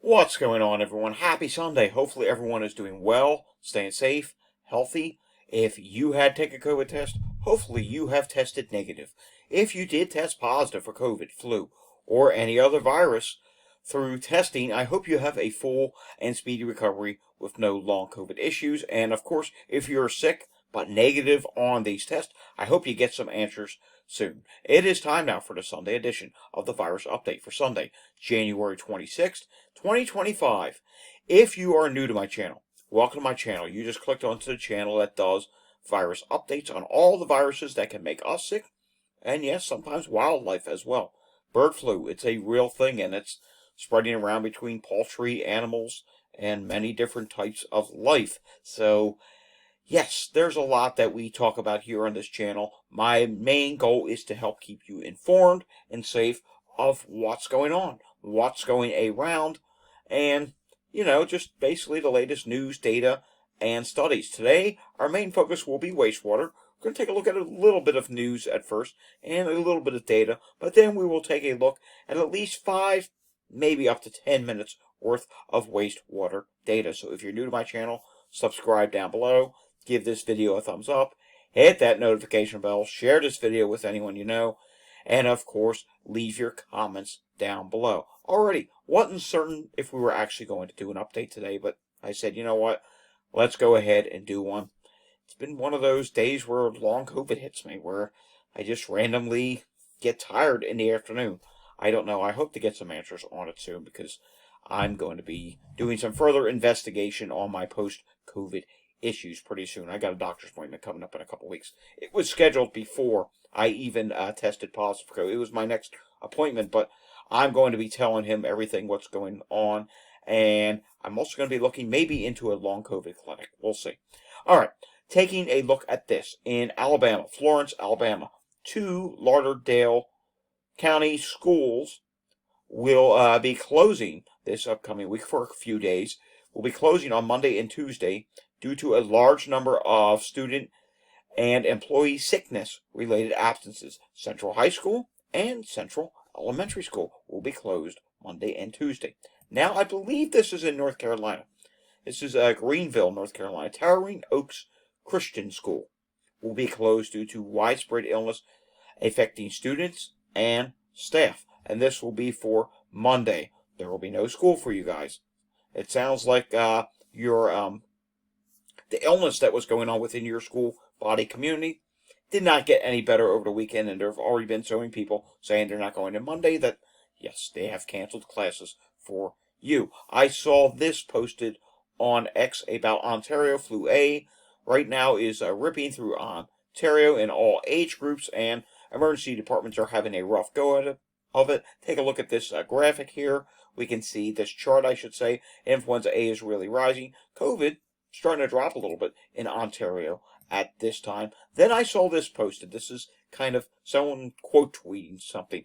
What's going on, everyone? Happy Sunday. Hopefully everyone is doing well, staying safe, healthy. If you had taken a COVID test, hopefully you have tested negative. If you did test positive for COVID, flu, or any other virus through testing, I hope you have a full and speedy recovery with no long COVID issues. And of course, if you're sick but negative on these tests, I hope you get some answers soon. It is time now for the Sunday edition of the Virus Update for Sunday, January 26th, 2025. If you are new to my channel, welcome to my channel. You just clicked onto the channel that does virus updates on all the viruses that can make us sick, and yes, sometimes wildlife as well. Bird flu, it's a real thing, and it's spreading around between poultry, animals, and many different types of life. So, yes, there's a lot that we talk about here on this channel. My main goal is to help keep you informed and safe of what's going on, what's going around, and, just basically the latest news, data, and studies. Today, our main focus will be wastewater. We're going to take a look at a little bit of news at first and a little bit of data, but then we will take a look at least 5, maybe up to 10 minutes worth of wastewater data. So if you're new to my channel, subscribe down below. Give this video a thumbs up, hit that notification bell, share this video with anyone you know, and of course, leave your comments down below. Alrighty, wasn't certain if we were actually going to do an update today, but I said, you know what, let's go ahead and do one. It's been one of those days where long COVID hits me, where I just randomly get tired in the afternoon. I don't know, I hope to get some answers on it soon, because I'm going to be doing some further investigation on my post-COVID issues pretty soon. I got a doctor's appointment coming up in a couple weeks. It was scheduled before I even tested positive for COVID. It was my next appointment, but I'm going to be telling him everything what's going on, and I'm also going to be looking maybe into a long COVID clinic. We'll see. All right, taking a look at this in Alabama, Florence, Alabama, 2 Lauderdale County schools will be closing this upcoming week for a few days. We'll be closing on Monday and Tuesday due to a large number of student and employee sickness-related absences. Central High School and Central Elementary School will be closed Monday and Tuesday. Now, I believe this is in North Carolina. This is Greenville, North Carolina. Towering Oaks Christian School will be closed due to widespread illness affecting students and staff. And this will be for Monday. There will be no school for you guys. It sounds like the illness that was going on within your school body community did not get any better over the weekend, and there have already been so many people saying they're not going to Monday that, yes, they have canceled classes for you. I saw this posted on X about Ontario flu A. Right now is ripping through Ontario in all age groups, and emergency departments are having a rough go at it. Take a look at this graphic here. We can see this chart, I should say. Influenza A is really rising. COVID starting to drop a little bit in Ontario at this time. Then I saw this posted. This is kind of someone quote tweeting something.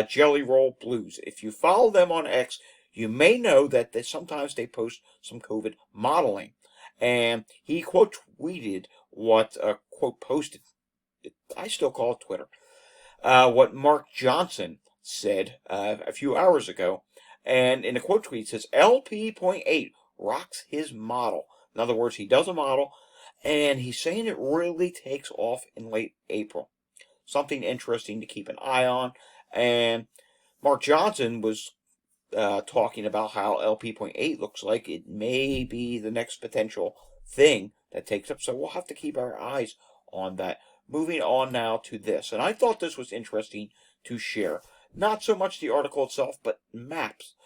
Jelly Roll Blues. If you follow them on X, you may know that sometimes they post some COVID modeling. And he quote tweeted what quote posted. I still call it Twitter. What Mark Johnson said a few hours ago. And in the quote tweet, it says, LP.8 rocks his model. In other words, he does a model, and he's saying it really takes off in late April. Something interesting to keep an eye on. And Mark Johnson was talking about how LP.8 looks like it may be the next potential thing that takes up. So we'll have to keep our eyes on that. Moving on now to this. And I thought this was interesting to share. Not so much the article itself, but maps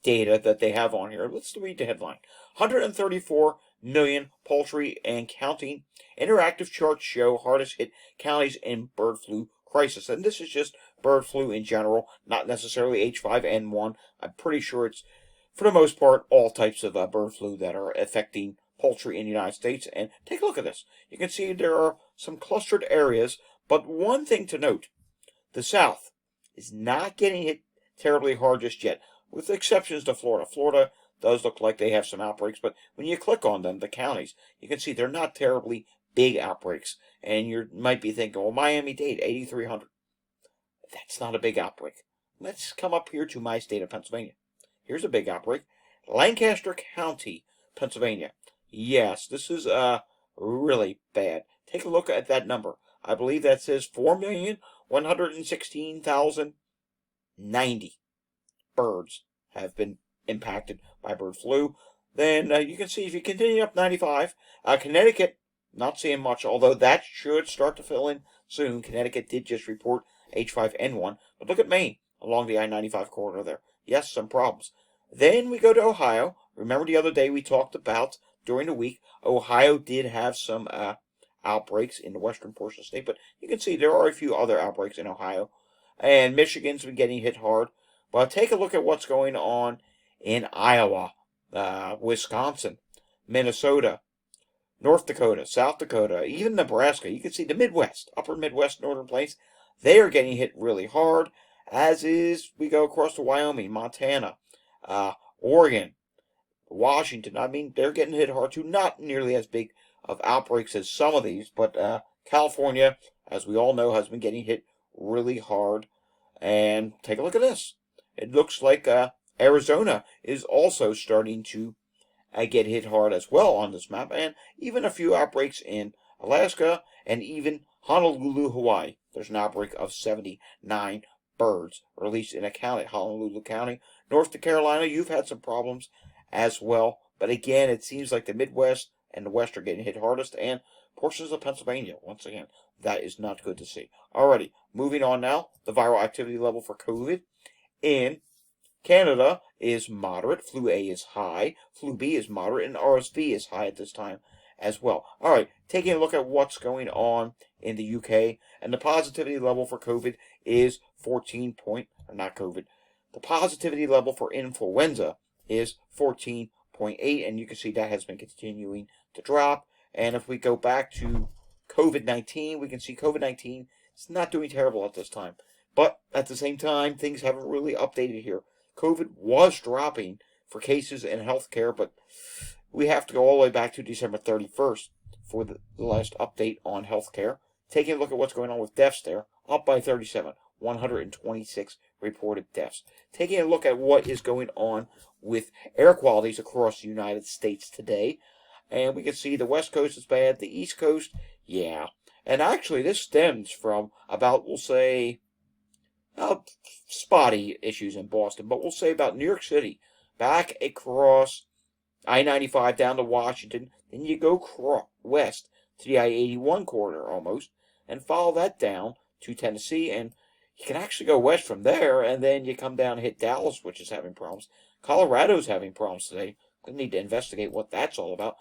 data that they have on here. Let's read the headline. 134 million poultry and counting. Interactive charts show hardest hit counties in bird flu crisis. And this is just bird flu in general, not necessarily H5N1. I'm pretty sure it's, for the most part, all types of bird flu that are affecting poultry in the United States. And take a look at this. You can see there are some clustered areas, but one thing to note, the South is not getting hit terribly hard just yet, with exceptions to Florida. Florida does look like they have some outbreaks, but when you click on them, the counties, you can see they're not terribly big outbreaks. And you might be thinking, well, Miami-Dade, 8,300. That's not a big outbreak. Let's come up here to my state of Pennsylvania. Here's a big outbreak. Lancaster County, Pennsylvania. Yes, this is really bad. Take a look at that number. I believe that says 4,116,090 birds have been impacted by bird flu. Then you can see if you continue up 95, Connecticut, not seeing much, although that should start to fill in soon. Connecticut did just report H5N1, but look at Maine along the I-95 corridor there. Yes, some problems. Then we go to Ohio. Remember the other day we talked about during the week, Ohio did have some outbreaks in the western portion of the state, but you can see there are a few other outbreaks in Ohio. And Michigan's been getting hit hard. But take a look at what's going on in Iowa, Wisconsin, Minnesota, North Dakota, South Dakota, even Nebraska. You can see the Midwest, upper Midwest, northern plains. They are getting hit really hard, as is we go across to Wyoming, Montana, Oregon, Washington. I mean, they're getting hit hard too. Not nearly as big of outbreaks as some of these, but California, as we all know, has been getting hit really hard. And take a look at this. It looks like Arizona is also starting to get hit hard as well on this map, and even a few outbreaks in Alaska and even Honolulu, Hawaii. There's an outbreak of 79 birds released in a county, Honolulu County. North Carolina, you've had some problems as well, but again, it seems like the Midwest and the West are getting hit hardest, and portions of Pennsylvania, once again, that is not good to see. Alrighty, moving on now, the viral activity level for COVID in Canada is moderate, flu A is high, flu B is moderate, and RSV is high at this time as well. All right, taking a look at what's going on in the UK, and the positivity level for COVID is 14 point, or not COVID, the positivity level for influenza is 14.8, and you can see that has been continuing to drop. And if we go back to COVID-19, we can see COVID-19 is not doing terrible at this time. But at the same time, things haven't really updated here. COVID was dropping for cases in healthcare, but we have to go all the way back to December 31st for the last update on healthcare. Taking a look at what's going on with deaths there, up by 37, 126 reported deaths. Taking a look at what is going on with air qualities across the United States today, and we can see the West Coast is bad, the East Coast, yeah. And actually, this stems from about, we'll say, spotty issues in Boston, but we'll say about New York City, back across I-95 down to Washington, then you go west to the I-81 corridor almost, and follow that down to Tennessee, and you can actually go west from there, and then you come down and hit Dallas, which is having problems. Colorado's having problems today. We need to investigate what that's all about.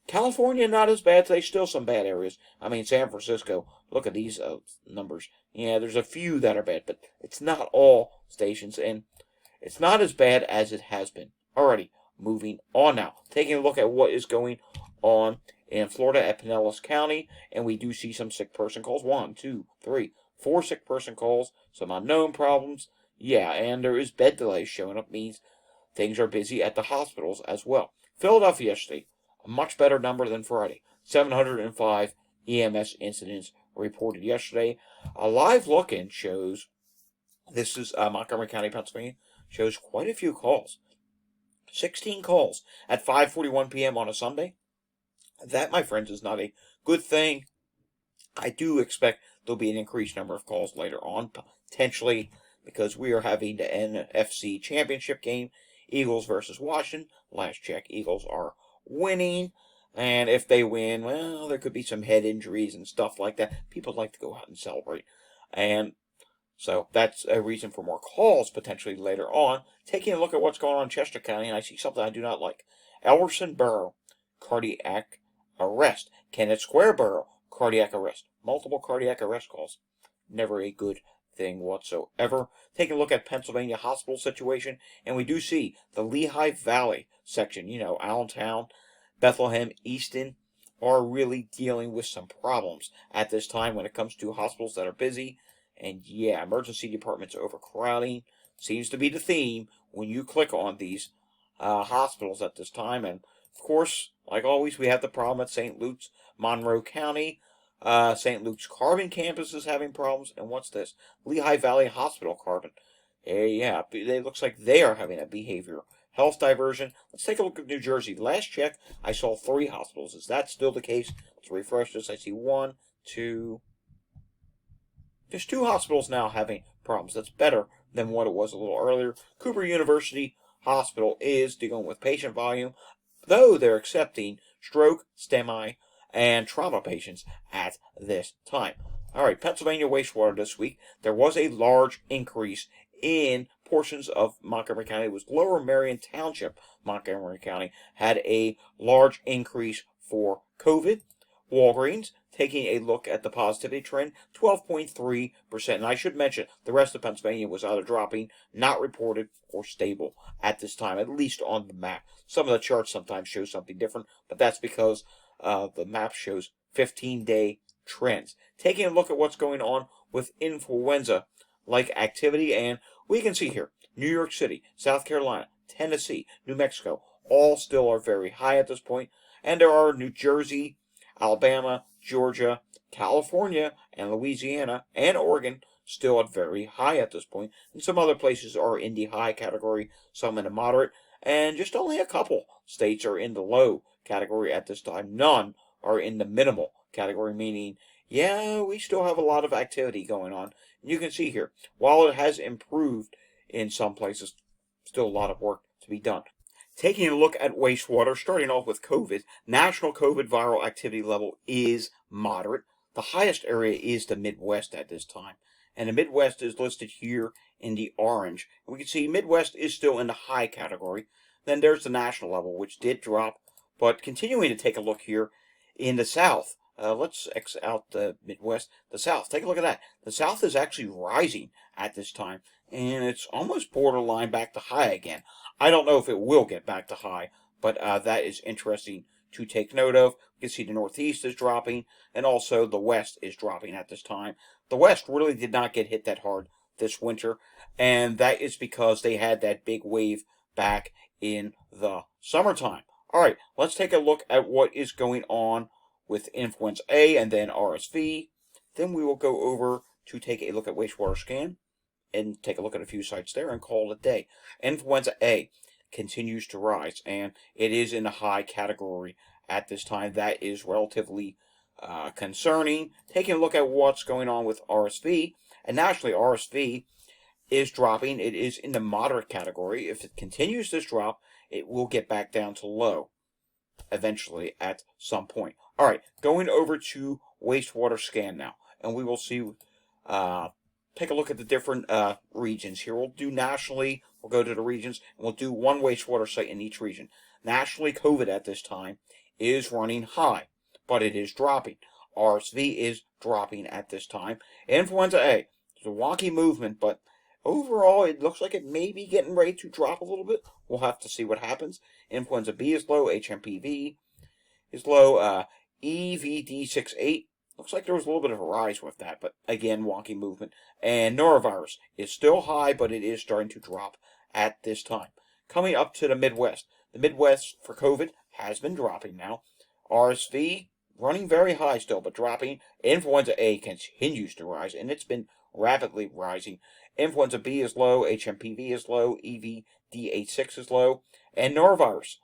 California, not as bad today. Still some bad areas. I mean, San Francisco, look at these numbers. Yeah, there's a few that are bad, but it's not all stations, and it's not as bad as it has been. Alrighty, moving on now. Taking a look at what is going on in Florida at Pinellas County, and we do see some sick person calls. 1, 2, 3, 4 sick person calls. Some unknown problems. Yeah, and there is bed delays showing up. Means things are busy at the hospitals as well. Philadelphia yesterday, a much better number than Friday. 705 EMS incidents reported yesterday. A live look-in shows, this is Montgomery County, Pennsylvania, shows quite a few calls. 16 calls at 5:41 p.m. on a Sunday. That, my friends, is not a good thing. I do expect there'll be an increased number of calls later on, potentially because we are having the NFC Championship game, Eagles versus Washington. Last check, Eagles are winning, and if they win, well, there could be some head injuries and stuff like that. People like to go out and celebrate, and so that's a reason for more calls potentially later on. Taking a look at what's going on in Chester County, and I see something I do not like. Ellerson Borough, cardiac arrest. Kennett Square Borough, cardiac arrest. Multiple cardiac arrest calls. Never a good thing whatsoever. Taking a look at Pennsylvania hospital situation, and we do see the Lehigh Valley section, Allentown, Bethlehem, Easton, are really dealing with some problems at this time when it comes to hospitals that are busy. And yeah, emergency departments overcrowding seems to be the theme when you click on these hospitals at this time. And of course, like always, we have the problem at St. Luke's, Monroe County. St. Luke's Carbon campus is having problems. And what's this? Lehigh Valley Hospital Carbon. Yeah, it looks like they are having a behavioral health diversion. Let's take a look at New Jersey. Last check, I saw 3 hospitals. Is that still the case? Let's refresh this. I see 1, 2. There's 2 hospitals now having problems. That's better than what it was a little earlier. Cooper University Hospital is dealing with patient volume, though they're accepting stroke, STEMI, and trauma patients at this time. All right, Pennsylvania wastewater this week. There was a large increase in portions of Montgomery County. It was Lower Marion Township, Montgomery County, had a large increase for COVID. Walgreens, taking a look at the positivity trend, 12.3%. And I should mention, the rest of Pennsylvania was either dropping, not reported, or stable at this time, at least on the map. Some of the charts sometimes show something different, but that's because the map shows 15-day trends. Taking a look at what's going on with influenza-like activity, and we can see here, New York City, South Carolina, Tennessee, New Mexico, all still are very high at this point, and there are New Jersey, Alabama, Georgia, California, and Louisiana, and Oregon still at very high at this point. And some other places are in the high category, some in the moderate, and just only a couple states are in the low category at this time. None are in the minimal category, meaning, yeah, we still have a lot of activity going on. And you can see here, while it has improved in some places, still a lot of work to be done. Taking a look at wastewater, starting off with COVID, national COVID viral activity level is moderate. The highest area is the Midwest at this time. And the Midwest is listed here in the orange. And we can see Midwest is still in the high category. Then there's the national level, which did drop. But continuing to take a look here in the South. Let's X out the Midwest. The South, take a look at that. The South is actually rising at this time. And it's almost borderline back to high again. I don't know if it will get back to high, but that is interesting to take note of. You can see the Northeast is dropping, and also the West is dropping at this time. The West really did not get hit that hard this winter, and that is because they had that big wave back in the summertime. All right, let's take a look at what is going on with influenza A and then RSV. Then we will go over to take a look at wastewater scan and take a look at a few sites there and call it a day. Influenza A continues to rise, and it is in a high category at this time. That is relatively concerning. Taking a look at what's going on with RSV, and nationally RSV is dropping. It is in the moderate category. If it continues this drop, it will get back down to low eventually at some point. All right, going over to wastewater scan now, and we will see, take a look at the different regions here. We'll do nationally, we'll go to the regions, and we'll do one wastewater site in each region. Nationally, COVID at this time is running high, but it is dropping. RSV is dropping at this time. Influenza A, it's a wonky movement, but overall, it looks like it may be getting ready to drop a little bit. We'll have to see what happens. Influenza B is low. HMPV is low. EVD68. Looks like there was a little bit of a rise with that, but again, wonky movement. And norovirus is still high, but it is starting to drop at this time. Coming up to the Midwest. The Midwest for COVID has been dropping now. RSV running very high still, but dropping. Influenza A continues to rise, and it's been rapidly rising. Influenza B is low, HMPV is low, EVD86 is low, and norovirus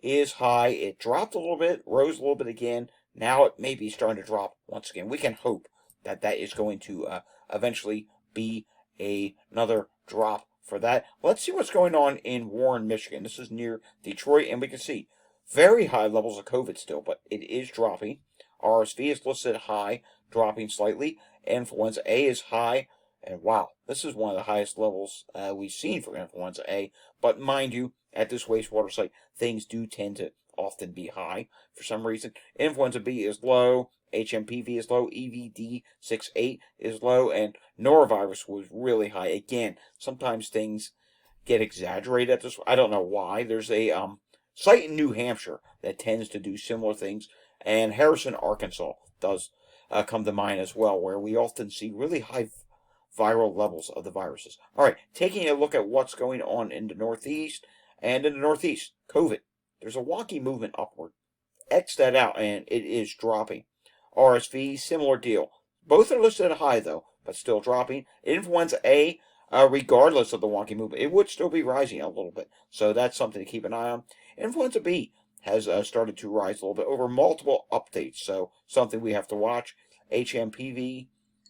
is high. It dropped a little bit, rose a little bit again. Now it may be starting to drop once again. We can hope that that is going to eventually be another drop for that. Let's see what's going on in Warren, Michigan. This is near Detroit, and we can see very high levels of COVID still, but it is dropping. RSV is listed high, dropping slightly. Influenza A is high. And wow, this is one of the highest levels we've seen for influenza A. But mind you, at this wastewater site, things do tend to often be high for some reason. Influenza B is low. HMPV is low. EVD68 is low. And norovirus was really high. Again, sometimes things get exaggerated at this. I don't know why. There's a site in New Hampshire that tends to do similar things. And Harrison, Arkansas does come to mind as well, where we often see really high viral levels of the viruses. All right, taking a look at what's going on in the Northeast. And in the Northeast, COVID. There's a wonky movement upward. X that out, and it is dropping. RSV, similar deal. Both are listed at high, though, but still dropping. Influenza A, regardless of the wonky movement. It would still be rising a little bit. So that's something to keep an eye on. Influenza B has started to rise a little bit over multiple updates. So something we have to watch. HMPV,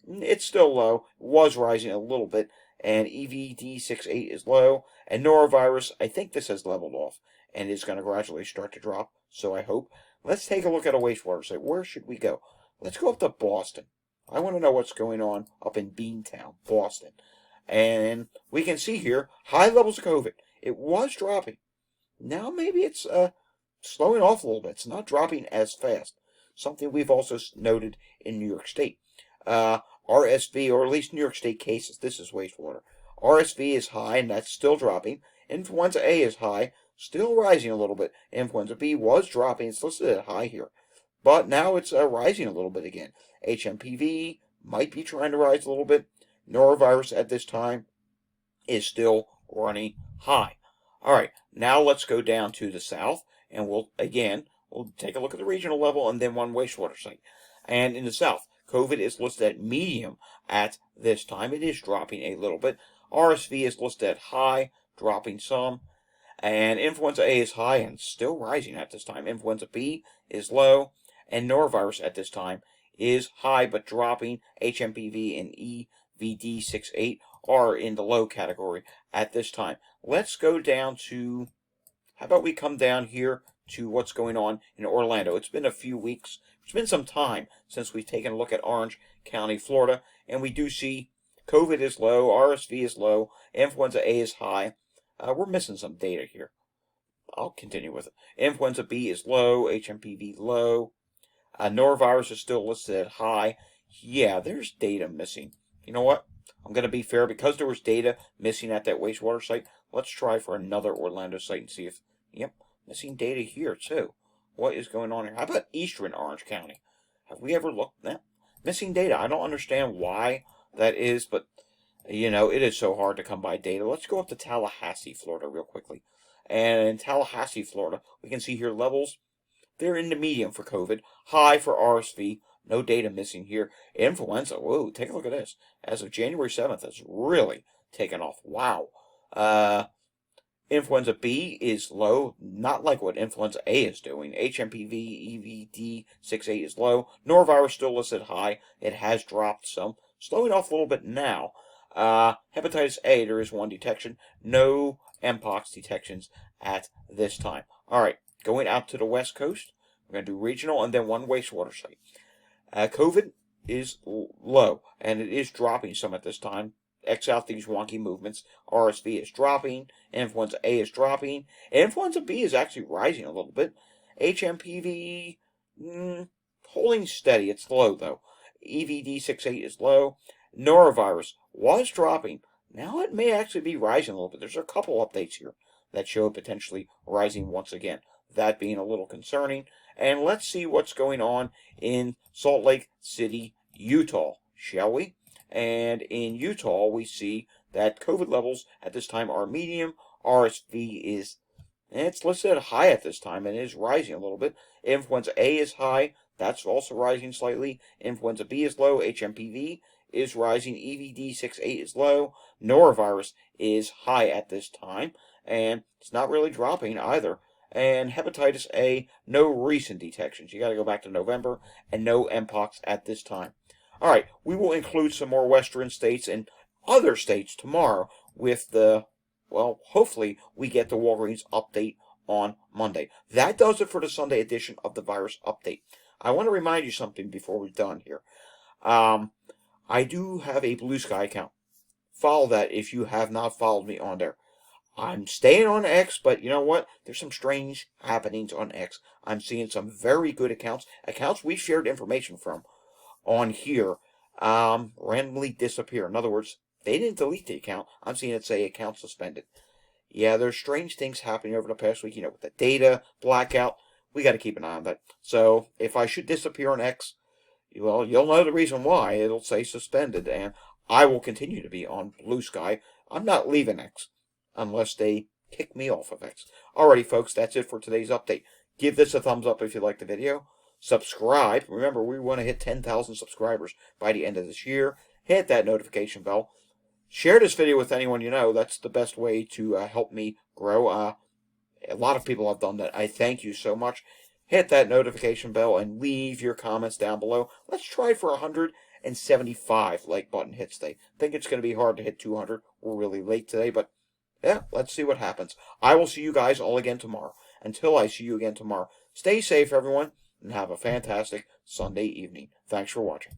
it's still low. Was rising a little bit. And EVD68 is low. And norovirus, I think this has leveled off and is going to gradually start to drop. So I hope. Let's take a look at a wastewater site. Where should we go? Let's go up to Boston. I want to know what's going on up in Beantown, Boston. And we can see here high levels of COVID. It was dropping. Now maybe it's slowing off a little bit. It's not dropping as fast. Something we've also noted in New York State. RSV, or at least New York State cases. This is wastewater. RSV is high, and that's still dropping. Influenza A is high, still rising a little bit. Influenza B was dropping. It's listed at high here. But now it's rising a little bit again. HMPV might be trying to rise a little bit. Norovirus at this time is still running high. All right, now let's go down to the south, and we'll take a look at the regional level and then one wastewater site. And in the south, COVID is listed at medium at this time. It is dropping a little bit. RSV is listed at high, dropping some. And influenza A is high and still rising at this time. Influenza B is low. And norovirus at this time is high but dropping. HMPV and EVD68 are in the low category at this time. Let's go down to, how about we come down here to what's going on in Orlando. It's been a few weeks. It's been some time since we've taken a look at Orange County, Florida. And we do see COVID is low, RSV is low, influenza A is high. We're missing some data here. I'll continue with it. Influenza B is low, HMPV low. Norovirus is still listed at high. Yeah, there's data missing. You know what? I'm going to be fair. Because there was data missing at that wastewater site, let's try for another Orlando site and see if, yep, missing data here too. What is going on here? How about Eastern Orange County? Have we ever looked at that? Missing data. I don't understand why that is, but, you know, it is so hard to come by data. Let's go up to Tallahassee, Florida real quickly. And in Tallahassee, Florida, we can see here levels. They're in the medium for COVID. High for RSV. No data missing here. Influenza. Whoa, take a look at this. As of January 7th, it's really taken off. Wow. Influenza B is low, not like what influenza A is doing. HMPV, EVD68 is low. Norovirus still listed high. It has dropped some. Slowing off a little bit now. Hepatitis A, there is one detection. No Mpox detections at this time. All right, going out to the West Coast. We're going to do regional and then one wastewater site. COVID is low, and it is dropping some at this time. X out these wonky movements. RSV is dropping. Influenza A is dropping. Influenza B is actually rising a little bit. HMPV, holding steady. It's low, though. EVD68 is low. Norovirus was dropping. Now it may actually be rising a little bit. There's a couple updates here that show it potentially rising once again. That being a little concerning. And let's see what's going on in Salt Lake City, Utah, shall we? And in Utah, we see that COVID levels at this time are medium. RSV is, it's listed at high at this time and is rising a little bit. Influenza A is high. That's also rising slightly. Influenza B is low. HMPV is rising. EVD68 is low. Norovirus is high at this time. And it's not really dropping either. And hepatitis A, no recent detections. You got to go back to November, and no Mpox at this time. All right, we will include some more Western states and other states tomorrow with the, well, hopefully we get the Walgreens update on Monday. That does it for the Sunday edition of the Virus Update. I want to remind you something before we're done here. I do have a Blue Sky account. Follow that if you have not followed me on there. I'm staying on X, but you know what? There's some strange happenings on X. I'm seeing some very good accounts we shared information from on here, randomly disappear. In other words, they didn't delete the account. I'm seeing it say account suspended. Yeah, there's strange things happening over the past week, you know, with the data blackout. We got to keep an eye on that. So if I should disappear on X, well, you'll know the reason why. It'll say suspended, and I will continue to be on Blue Sky. I'm not leaving X unless they kick me off of X. Alrighty, folks, that's it for today's update. Give this a thumbs up if you liked the video. Subscribe. Remember, we want to hit 10,000 subscribers by the end of this year. Hit that notification bell. Share this video with anyone you know. That's the best way to help me grow. A lot of people have done that. I thank you so much. Hit that notification bell and leave your comments down below. Let's try for 175 like button hits today. I think it's going to be hard to hit 200. We're really late today, but yeah, let's see what happens. I will see you guys all again tomorrow. Until I see you again tomorrow, stay safe, everyone, and have a fantastic Sunday evening. Thanks for watching.